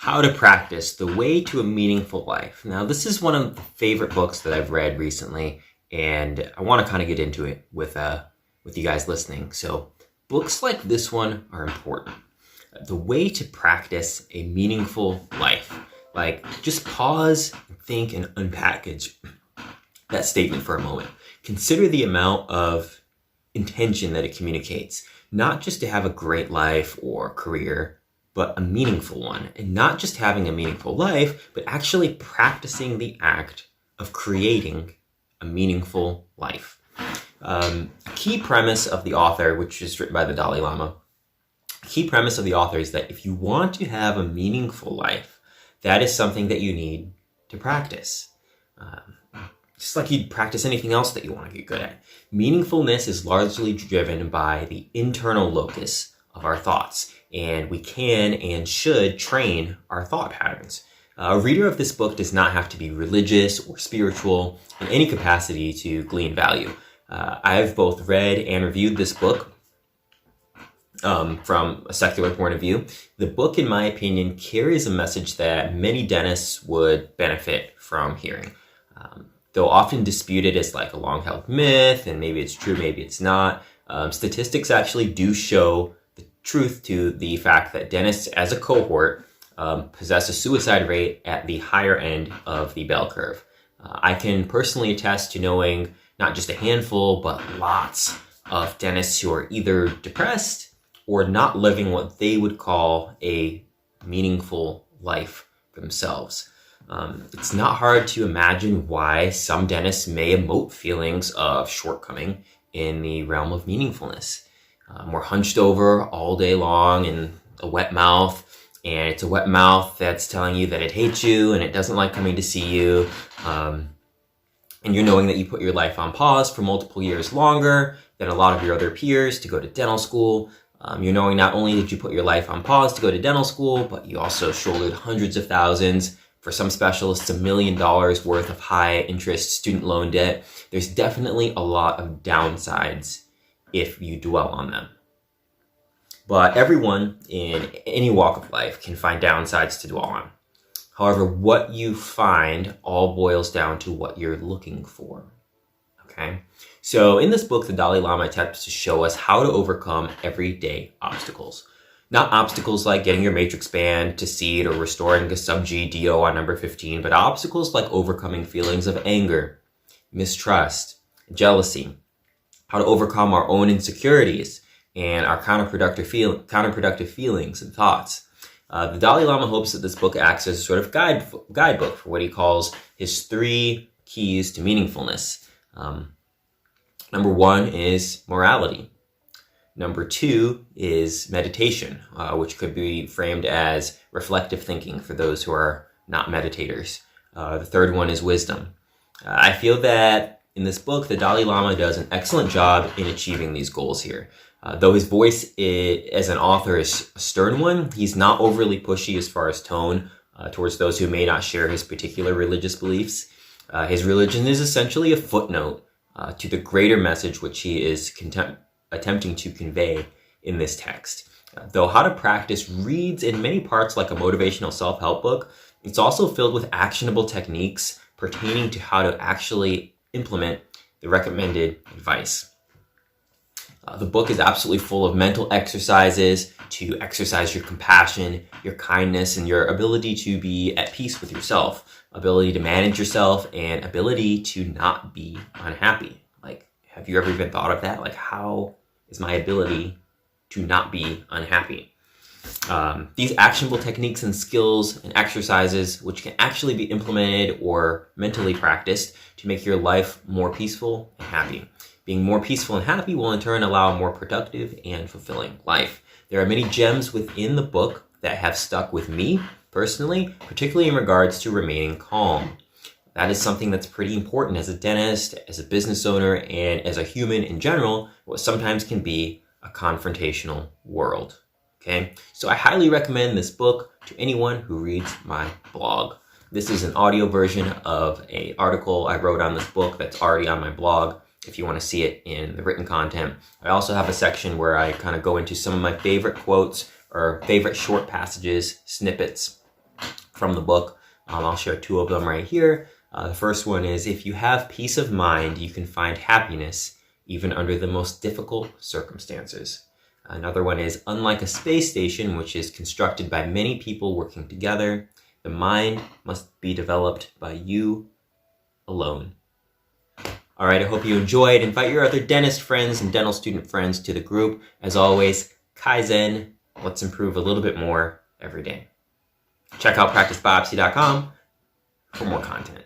How to Practice: The Way to a Meaningful Life. Now, this is one of the favorite books that I've read recently, and I want to kind of get into it with you guys listening. So, books like this one are important. The Way to Practice a Meaningful Life. Like, just pause, think, and unpackage that statement for a moment. Consider the amount of intention that it communicates. Not just to have a great life or career, but a meaningful one. And not just having a meaningful life, but actually practicing the act of creating a meaningful life. A key premise of the author, which is written by the Dalai Lama, key premise of the author is that if you want to have a meaningful life, that is something that you need to practice. Just like you'd practice anything else that you want to get good at. Meaningfulness is largely driven by the internal locus of our thoughts, and we can and should train our thought patterns. A reader of this book does not have to be religious or spiritual in any capacity to glean value. I've both read and reviewed this book from a secular point of view. The book, in my opinion, carries a message that many dentists would benefit from hearing. Though often disputed as like a long-held myth, and maybe it's true, maybe it's not, statistics actually do show the truth to the fact that dentists as a cohort possess a suicide rate at the higher end of the bell curve. I can personally attest to knowing not just a handful, but lots of dentists who are either depressed or not living what they would call a meaningful life themselves. It's not hard to imagine why some dentists may emote feelings of shortcoming in the realm of meaningfulness. We're hunched over all day long in a wet mouth, and it's a wet mouth that's telling you that it hates you and it doesn't like coming to see you. And you're knowing that you put your life on pause for multiple years longer than a lot of your other peers to go to dental school. You're knowing not only did you put your life on pause to go to dental school, but you also shouldered hundreds of thousands, for some specialists, $1 million worth of high interest student loan debt. There's definitely a lot of downsides if you dwell on them. But everyone in any walk of life can find downsides to dwell on. However, what you find all boils down to what you're looking for. Okay? So in this book, the Dalai Lama attempts to show us how to overcome everyday obstacles. Not obstacles like getting your matrix band to seed or restoring a sub-G DO on number 15, but obstacles like overcoming feelings of anger, mistrust, jealousy, how to overcome our own insecurities and our counterproductive feelings and thoughts. The Dalai Lama hopes that this book acts as a sort of guidebook for what he calls his 3 keys to meaningfulness. Number 1 is morality. Number 2 is meditation, which could be framed as reflective thinking for those who are not meditators. The third one is wisdom. I feel that in this book, the Dalai Lama does an excellent job in achieving these goals here. Though his voice as an author is a stern one, he's not overly pushy as far as tone towards those who may not share his particular religious beliefs. His religion is essentially a footnote to the greater message which he is attempting to convey in this text. Though How to Practice reads in many parts like a motivational self-help book, it's also filled with actionable techniques pertaining to how to actually implement the recommended advice. The book is absolutely full of mental exercises to exercise your compassion, your kindness, and your ability to be at peace with yourself, ability to manage yourself, and ability to not be unhappy. Like, have you ever even thought of that? Like, how is my ability to not be unhappy? These actionable techniques and skills and exercises, which can actually be implemented or mentally practiced to make your life more peaceful and happy. Being more peaceful and happy will in turn allow a more productive and fulfilling life. There are many gems within the book that have stuck with me personally, particularly in regards to remaining calm. That is something that's pretty important as a dentist, as a business owner, and as a human in general, what sometimes can be a confrontational world. Okay, so I highly recommend this book to anyone who reads my blog. This is an audio version of an article I wrote on this book that's already on my blog, if you want to see it in the written content. I also have a section where I kind of go into some of my favorite quotes or favorite short passages, snippets from the book. I'll share two of them right here. The first one is, if you have peace of mind, you can find happiness even under the most difficult circumstances. Another one is, unlike a space station, which is constructed by many people working together, the mind must be developed by you alone. All right, I hope you enjoyed. Invite your other dentist friends and dental student friends to the group. As always, Kaizen, let's improve a little bit more every day. Check out practicebiopsy.com for more content.